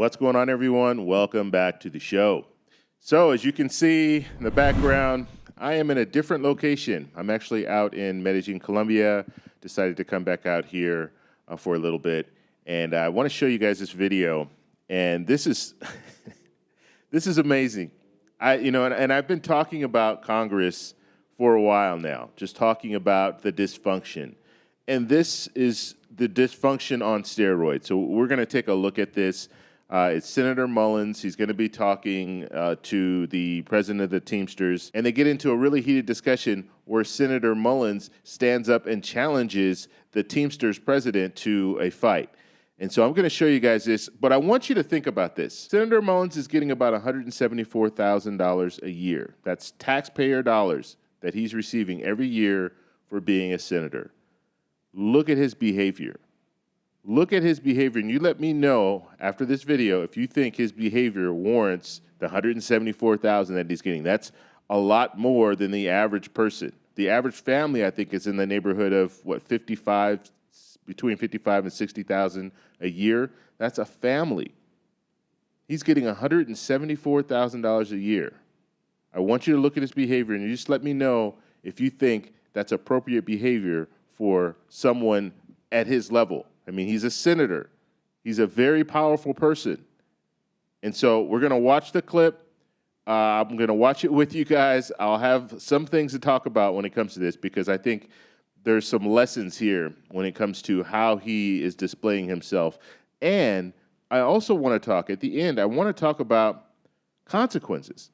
What's going on, everyone? Welcome back to the show. So as you can see in the background, I am in a different location. I'm actually out in Medellin, Colombia. Decided to come back out here for a little bit. And I want to show you guys this video. And this is, this is amazing. And I've been talking about Congress for a while now, just talking about the dysfunction. And this is the dysfunction on steroids. So we're going to take a look at this. It's Senator Mullins. He's going to be talking to the president of the Teamsters. And they get into a really heated discussion where Senator Mullins stands up and challenges the Teamsters president to a fight. And so I'm going to show you guys this, but I want you to think about this. Senator Mullins is getting about $174,000 a year. That's taxpayer dollars that he's receiving every year for being a senator. Look at his behavior. Look at his behavior, and you let me know after this video if you think his behavior warrants the $174,000 that he's getting. That's a lot more than the average person. The average family, I think, is in the neighborhood of, what, between $55,000 and $60,000 a year. That's a family. He's getting $174,000 a year. I want you to look at his behavior, and you just let me know if you think that's appropriate behavior for someone at his level. I mean, he's a senator. He's a very powerful person. And so we're going to watch the clip. I'm going to watch it with you guys. I'll have some things to talk about when it comes to this because I think there's some lessons here when it comes to how he is displaying himself. And I also want to talk, at the end, I want to talk about consequences.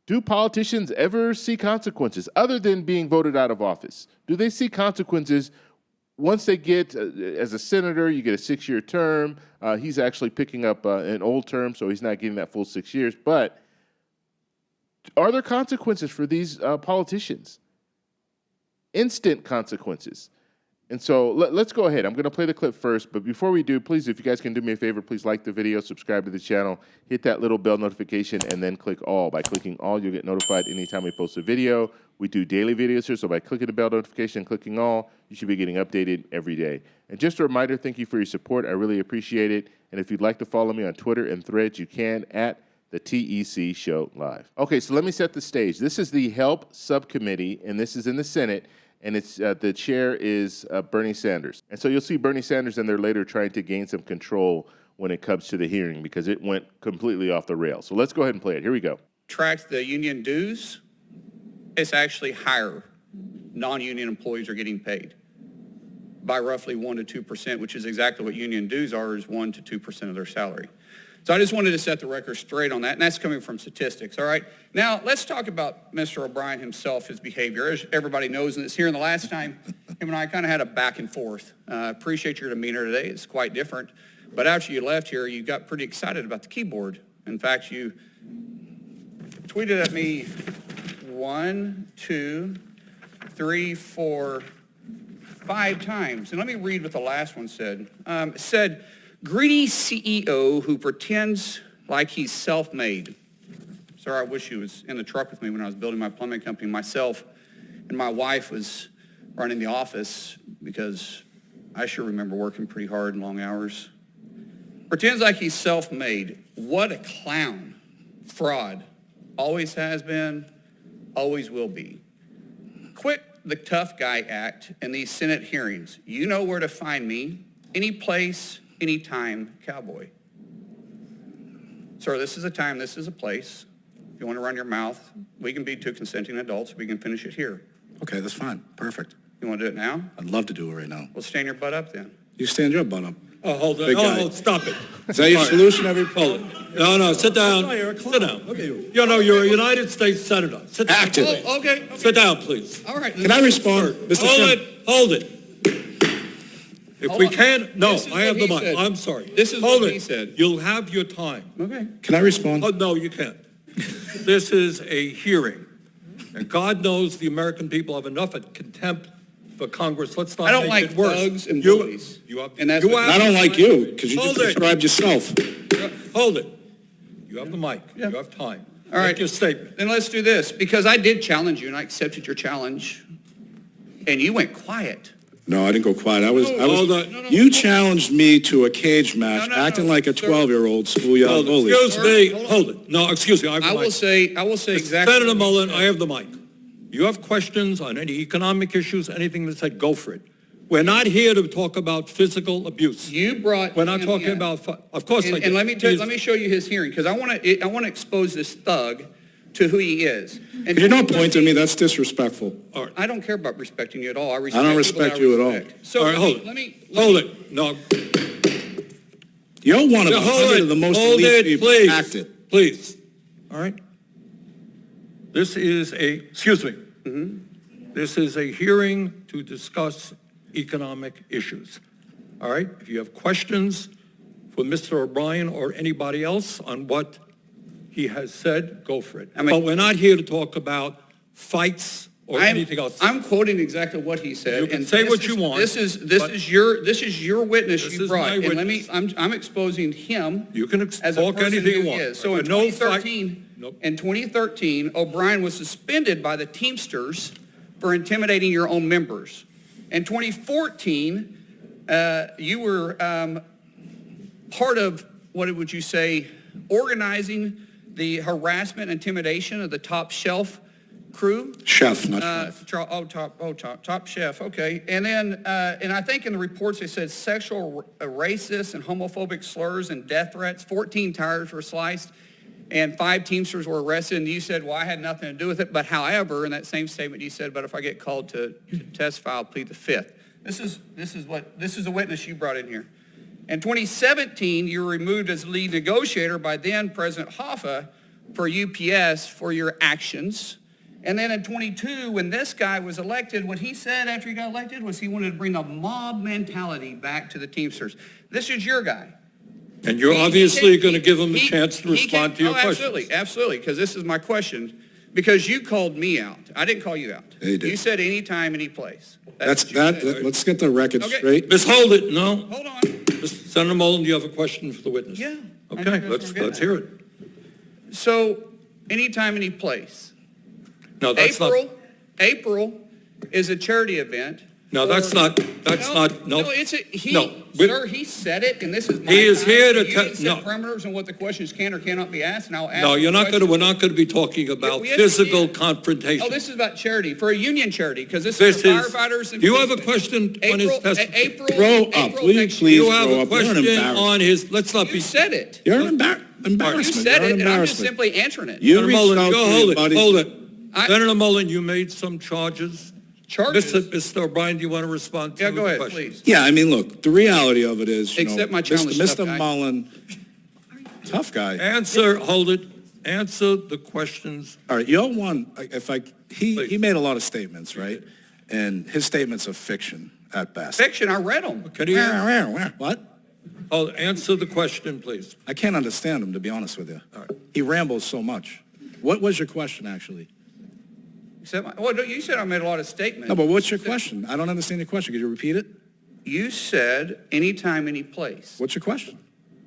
Do politicians ever see consequences other than being voted out of office? Do they see consequences once they get, as a senator, you get a 6-year term. He's actually picking up an old term, so he's not getting that full 6 years. But are there consequences for these politicians? Instant consequences. And so let's go ahead. I'm going to play the clip first. But before we do, please, if you guys can do me a favor, please like the video, subscribe to the channel, hit that little bell notification, and then click all. By clicking all, you'll get notified anytime we post a video. We do daily videos here, so by clicking the bell notification and clicking all, you should be getting updated every day. And just a reminder, thank you for your support. I really appreciate it. And if you'd like to follow me on Twitter and Threads, you can at the TEC Show Live. Okay, so let me set the stage. This is the HELP subcommittee, and this is in the Senate. And it's the chair is Bernie Sanders. And so you'll see Bernie Sanders in there later trying to gain some control when it comes to the hearing because it went completely off the rails. So let's go ahead and play it. Here we go. Track the union dues, it's actually higher. Non-union employees are getting paid by roughly 1% to 2%, which is exactly what union dues are, is 1% to 2% of their salary. So I just wanted to set the record straight on that, and that's coming from statistics, all right? Now, let's talk about Mr. O'Brien himself, his behavior. As everybody knows, and it's here, and the last time, him and I kind of had a back and forth. Appreciate your demeanor today. It's quite different. But after you left here, you got pretty excited about the keyboard. In fact, you tweeted at me 1, 2, 3, 4, 5 times. And let me read what the last one said. It said, "Greedy CEO who pretends like he's self-made." Sir, I wish he was in the truck with me when I was building my plumbing company. Myself and my wife was running the office because I sure remember working pretty hard and long hours. Pretends like he's self-made. What a clown. Fraud. Always has been, always will be. Quit the tough guy act in these Senate hearings. You know where to find me. Any place, anytime, cowboy. Sir, this is a time, this is a place. If you want to run your mouth, we can be two consenting adults. We can finish it here. Okay, that's fine. Perfect. You want to do it now? I'd love to do it right now. Well, stand your butt up then. You stand your butt up. Oh, hold on. Big guy. Oh, stop it. Is that your solution every Hold it. No, sit down. Sit down. Okay. You know, you're a United States Senator. Sit down. Active. Oh, okay. Sit down, please. All right. Can I respond, Mr. Chairman? Hold it. If we can, no, This is I have what the he mic. said. I'm sorry. This is Hold what it. he said. You'll have your time. Okay. Can I respond? Oh, no, you can't. This is a hearing. And God knows the American people have enough contempt for Congress. Let's not I don't make like it worse. thugs and bullies. And that's what- I don't like you, because you Hold just it. described yourself. Hold it. You have the mic. Yeah. You have time. All right. Make your statement. Then let's do this, because I did challenge you, and I accepted your challenge, and you went quiet. No, I didn't go quiet. Hold on. You challenged me to a cage match, No, acting like a sir. 12-year-old schoolyard Hold on. bully. Excuse me, hold it. No, excuse me, I have the I mic. will say exactly. Senator what he Mullin, said. I have the mic. You have questions on any economic issues, anything that said, go for it. We're not here to talk about physical abuse. You brought. We're not him talking in. about, of course I And, did. and let me show you his hearing, because I want to expose this thug to who he is. And If you're not pointing at me, that's disrespectful. I don't care about respecting you at all. I I don't respect respect you at all. So All right, hold let it. me Hold it. No, You're one of yeah, a hold hundred it. of the most Hold elite it, people. please. Act it. Please. All right? This is excuse me. This is a hearing to discuss economic issues. All right? If you have questions for Mr. O'Brien or anybody else on what he has said, go for it. I mean- But we're not here to talk about fights or anything else. I'm quoting exactly what he said. You can and say this what is- you want, This is but- your witness This you is brought. my And let me, witness. I'm exposing him. You can as a talk person anything you who want, is. So in but no fight- 2013, Nope. in 2013, O'Brien was suspended by the Teamsters for intimidating your own members. In 2014, you were part of, what would you say, organizing the harassment, intimidation of the Top Shelf crew. Chef, not chef. Top Chef, okay. And then, and I think in the reports they said sexual, racist and homophobic slurs and death threats. 14 tires were sliced and 5 Teamsters were arrested. And you said, well, I had nothing to do with it. But however, in that same statement you said, but if I get called to testify, I'll plead the fifth. This is a witness you brought in here. In 2017, you were removed as lead negotiator by then President Hoffa for UPS for your actions. And then in 22, when this guy was elected, what he said after he got elected was he wanted to bring a mob mentality back to the Teamsters. This is your guy. And you're obviously going to give him a chance to respond to your questions. Absolutely, because this is my question. Because you called me out. I didn't call you out. Yeah, you did. You said anytime, any place. That's what you that. said. Let's get the record Okay. straight. Ms. Hold it, no. Hold on. Senator Mullin, do you have a question for the witness? Yeah, I think Okay, that's what let's I'm getting let's at. hear it. So, anytime, any place. No, that's April is a charity event. No, that's not. That's not. No. No, it's a, he, No, sir, he said it, and this is my He is time, here so to you tell- can set no. parameters on what the questions can or cannot be asked, and I'll ask. No, the you're not going to. questions. We're not going to be talking about we physical understand. confrontation. Oh, this is about charity, for a union charity, because this This is for is. firefighters and Do you have a policemen. question on his testimony? April, Grow up. April Will you next please year. You have grow a up. You're an question embarrassment. on his. Let's not You be. said it. You're an You embarrassment. said You're it, an and I'm just embarrassment. simply answering it. You Senator reached Mullin, out go to hold your it. buddies. Hold it. I- Senator Mullin, you made some charges. Charges? Mr. O'Brien, do you want to respond to Yeah, go the ahead, question? please. Yeah, I mean, look, the reality of it is, Accept my challenge, tough Mr. guy. Mullin, tough guy. Answer. Hold it. Answer the questions. All right, you're one. He Please. made a lot of statements, right? And his statements are fiction at best. Fiction, I read them. Can you What? answer the question, please? I can't understand him, to be honest with you. All right. He rambles so much. What was your question, actually? Well, no, you said I made a lot of statements. No, but what's your question? I don't understand your question. Could you repeat it? You said anytime, any place. What's your question?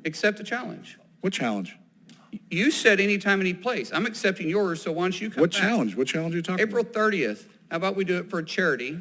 Accept the challenge. What challenge? You said anytime, any place. I'm accepting yours, so why don't you come What back? challenge? What challenge are you talking April about? 30th. How about we do it for a charity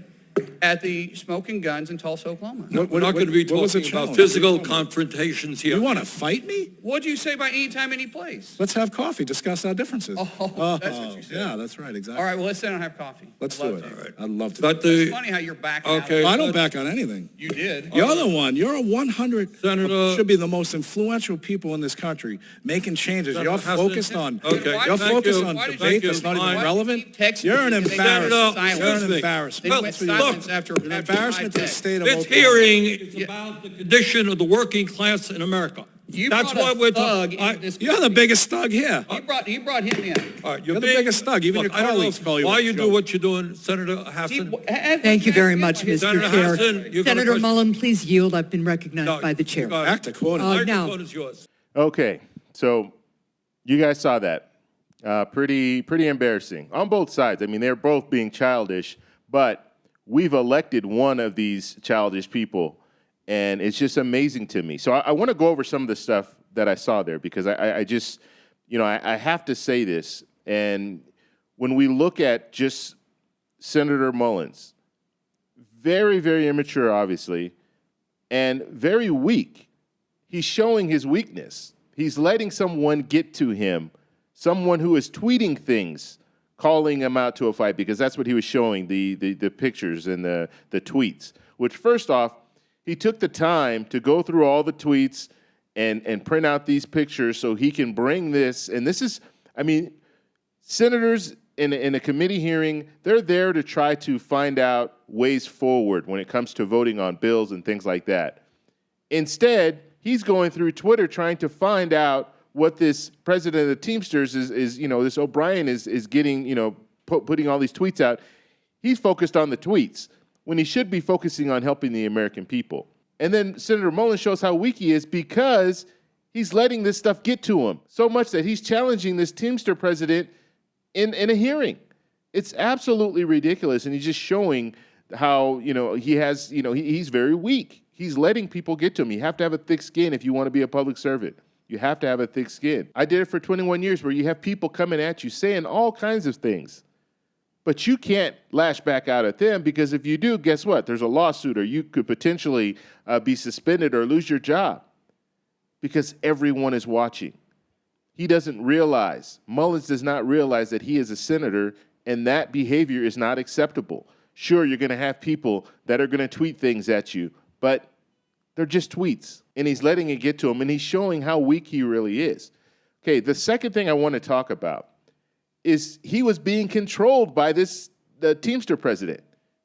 at the Smoking Guns in Tulsa, Oklahoma? We're not going to be what was the talking about challenge? physical confrontations here. You want to fight me? What'd you say by anytime, any place? Let's have coffee, discuss our differences. Oh, that's what you said. Yeah, that's right, exactly. All right, well, let's sit and have coffee. Let's I'd do love it. to. I'd love to. But It's the funny how you're backing Okay. out. I don't back on anything. You did. You're the one. You're a 100. Senator- Should be the most influential people in this country, making changes. Senator You're Hassan- focused on. Okay. You're Thank focused you. on Why did you- debate Thank that's you. not even Fine. relevant. Text You're an me, and they got embarrassment. silent. You're an Excuse me. embarrassment. They Well, went That's what you silence are. after You're an embarrassment to the text. state of This Oklahoma. hearing is about the condition of the working class in America. That's why we're thug talking. into this. You're the biggest thug here. You brought him in. All right, You're the biggest thug. Even Look, your I don't know colleagues call you why a you do joke. what you're doing, Senator Hassan. Thank you very much, Mr. Senator Chair. Hassan, you got a Senator question? Mullin, please yield. I've been recognized No, by the chair. you got it. Act accordingly. Uh, Microphone now- is yours. Okay, so you guys saw that. Pretty embarrassing on both sides. I mean, they're both being childish, but we've elected one of these childish people, and it's just amazing to me. So I want to go over some of the stuff that I saw there because I just, I have to say this. And when we look at just Senator Mullin's very, very immature, obviously, and very weak. He's showing his weakness. He's letting someone get to him, someone who is tweeting things, calling him out to a fight, because that's what he was showing, the pictures and the tweets, which first off, he took the time to go through all the tweets and print out these pictures so he can bring this. And this is, I mean, senators in a committee hearing, they're there to try to find out ways forward when it comes to voting on bills and things like that. Instead, he's going through Twitter trying to find out what this president of the Teamsters is this O'Brien is getting, putting all these tweets out. He's focused on the tweets when he should be focusing on helping the American people. And then Senator Mullin shows how weak he is because he's letting this stuff get to him so much that he's challenging this Teamster president in a hearing. It's absolutely ridiculous, and he's just showing how, he's very weak. He's letting people get to him. You have to have a thick skin if you want to be a public servant. You have to have a thick skin. I did it for 21 years where you have people coming at you saying all kinds of things, but you can't lash back out at them, because if you do, guess what? There's a lawsuit, or you could potentially be suspended or lose your job, because everyone is watching. He doesn't realize, Mullins does not realize that he is a senator, and that behavior is not acceptable. Sure, you're going to have people that are going to tweet things at you, but they're just tweets, and he's letting it get to him, and he's showing how weak he really is. Okay, the second thing I want to talk about is he was being controlled by the Teamster president,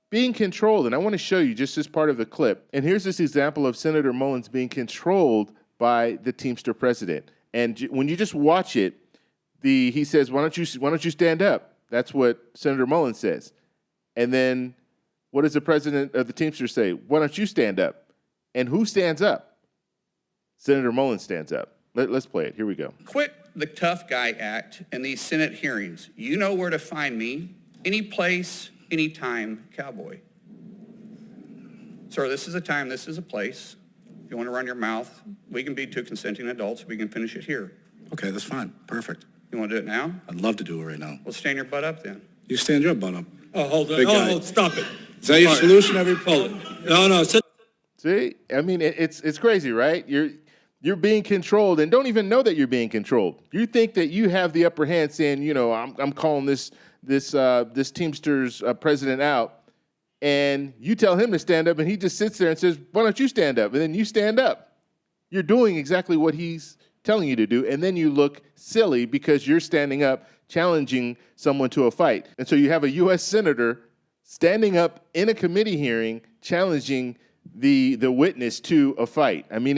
being controlled. And I want to show you just this part of the clip. And here's this example of Senator Mullins being controlled by the Teamster president. And when you just watch it, he says, why don't you stand up? That's what Senator Mullins says. And then what does the president of the Teamsters say? Why don't you stand up? And who stands up? Senator Mullins stands up. Let's play it. Here we go. Quit the tough guy act in these Senate hearings. You know where to find me. Any place, anytime, cowboy. Sir, this is a time, this is a place. If you want to run your mouth, we can be two consenting adults. We can finish it here. Okay, that's fine. Perfect. You want to do it now? I'd love to do it right now. Well, stand your butt up then. You stand your butt up. Oh, hold on. Big guy. Oh, stop it. Is that your All right. solution every Hold it. No, sit. See, I mean, it's crazy, right? You're being controlled and don't even know that you're being controlled. You think that you have the upper hand, saying, I'm calling this Teamsters president out, and you tell him to stand up, and he just sits there and says, why don't you stand up? And then you stand up. You're doing exactly what he's telling you to do, and then you look silly because you're standing up, challenging someone to a fight. And so you have a U.S. senator standing up in a committee hearing, challenging the witness to a fight. I mean,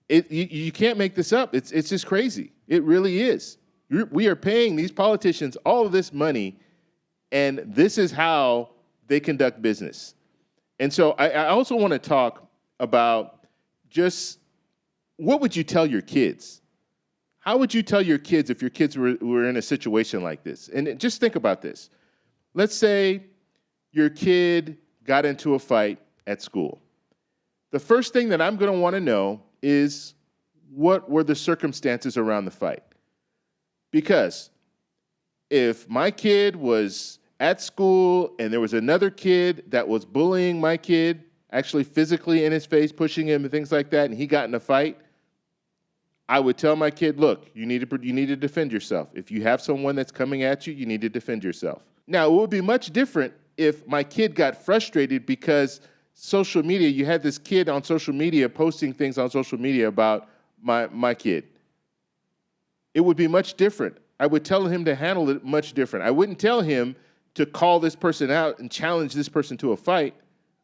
you can't make this up. It's just crazy. It really is. We are paying these politicians all of this money, and this is how they conduct business. And so I also want to talk about just what would you tell your kids? How would you tell your kids if your kids were in a situation like this? And just think about this. Let's say your kid got into a fight at school. The first thing that I'm going to want to know is what were the circumstances around the fight? Because if my kid was at school and there was another kid that was bullying my kid, actually physically in his face, pushing him and things like that, and he got in a fight, I would tell my kid, look, you need to defend yourself. If you have someone that's coming at you, you need to defend yourself. Now, it would be much different if my kid got frustrated because social media, you had this kid on social media posting things on social media about my kid. It would be much different. I would tell him to handle it much different. I wouldn't tell him to call this person out and challenge this person to a fight.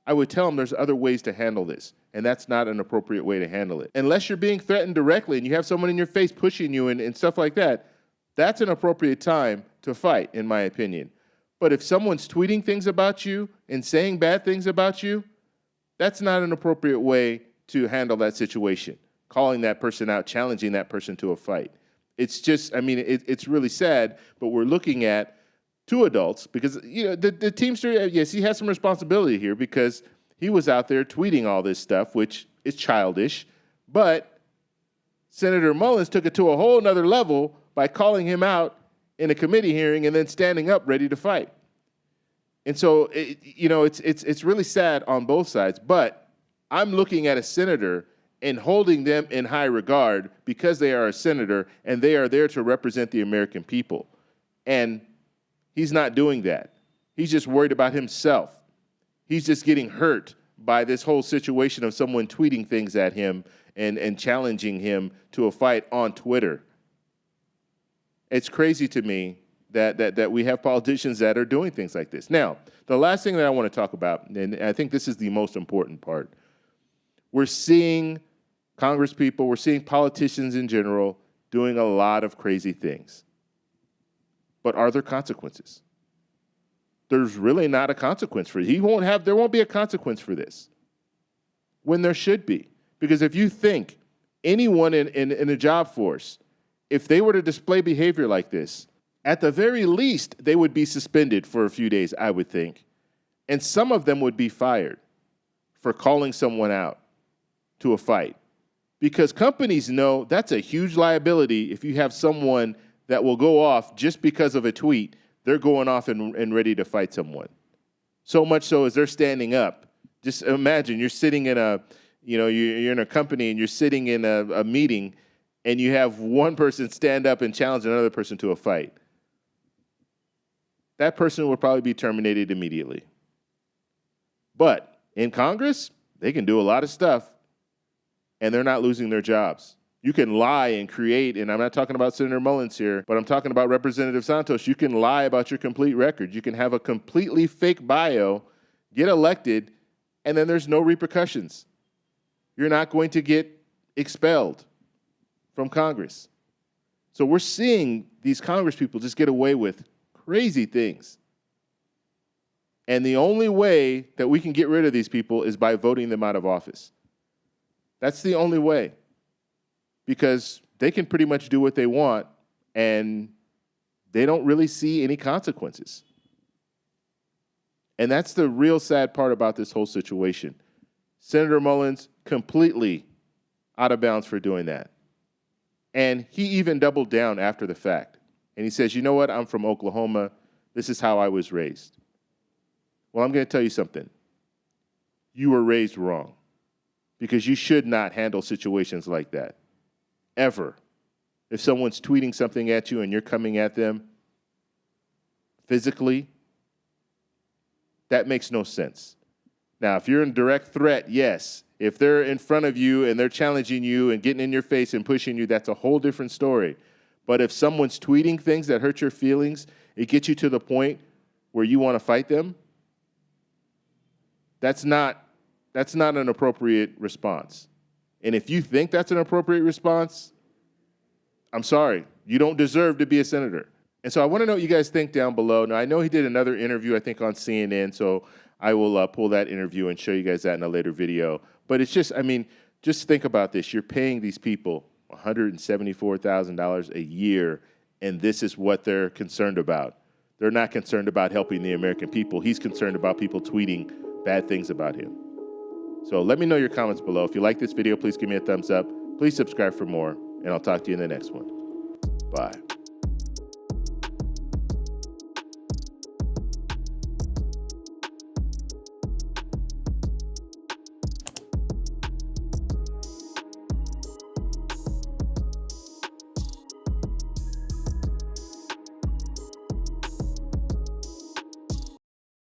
I would tell him there's other ways to handle this, and that's not an appropriate way to handle it. Unless you're being threatened directly and you have someone in your face pushing you and stuff like that, that's an appropriate time to fight, in my opinion. But if someone's tweeting things about you and saying bad things about you, that's not an appropriate way to handle that situation, calling that person out, challenging that person to a fight. It's just, I mean, it's really sad, but we're looking at two adults because, the Teamster, yes, he has some responsibility here because he was out there tweeting all this stuff, which is childish, but Senator Mullins took it to a whole nother level by calling him out in a committee hearing and then standing up ready to fight. And so, it's really sad on both sides, but I'm looking at a senator and holding them in high regard because they are a senator and they are there to represent the American people. And he's not doing that. He's just worried about himself. He's just getting hurt by this whole situation of someone tweeting things at him and challenging him to a fight on Twitter. It's crazy to me that we have politicians that are doing things like this. Now, the last thing that I want to talk about, and I think this is the most important part, we're seeing Congress people, we're seeing politicians in general doing a lot of crazy things. But are there consequences? There's really not a consequence for it. There won't be a consequence for this when there should be. Because if you think anyone in the job force, if they were to display behavior like this, at the very least, they would be suspended for a few days, I would think. And some of them would be fired for calling someone out to a fight. Because companies know that's a huge liability if you have someone that will go off just because of a tweet. They're going off and ready to fight someone. So much so as they're standing up. Just imagine you're sitting in you're in a company and you're sitting in a meeting and you have one person stand up and challenge another person to a fight. That person will probably be terminated immediately. But in Congress, they can do a lot of stuff and they're not losing their jobs. You can lie and create, and I'm not talking about Senator Mullins here, but I'm talking about Representative Santos. You can lie about your complete record. You can have a completely fake bio, get elected, and then there's no repercussions. You're not going to get expelled from Congress. So we're seeing these Congress people just get away with crazy things. And the only way that we can get rid of these people is by voting them out of office. That's the only way. Because they can pretty much do what they want, and they don't really see any consequences. And that's the real sad part about this whole situation. Senator Mullins completely out of bounds for doing that. And he even doubled down after the fact. And he says, you know what, I'm from Oklahoma. This is how I was raised. Well, I'm going to tell you something. You were raised wrong, because you should not handle situations like that. Ever. If someone's tweeting something at you and you're coming at them physically, that makes no sense. Now, if you're in direct threat, yes. If they're in front of you and they're challenging you and getting in your face and pushing you, that's a whole different story. But if someone's tweeting things that hurt your feelings, it gets you to the point where you want to fight them, that's not an appropriate response. And if you think that's an appropriate response, I'm sorry, you don't deserve to be a senator. And so I want to know what you guys think down below. Now, I know he did another interview, I think, on CNN, so I will pull that interview and show you guys that in a later video. But it's just, just think about this. You're paying these people $174,000 a year, and this is what they're concerned about. They're not concerned about helping the American people. He's concerned about people tweeting bad things about him. So let me know your comments below. If you like this video, please give me a thumbs up. Please subscribe for more, and I'll talk to you in the next one. Bye.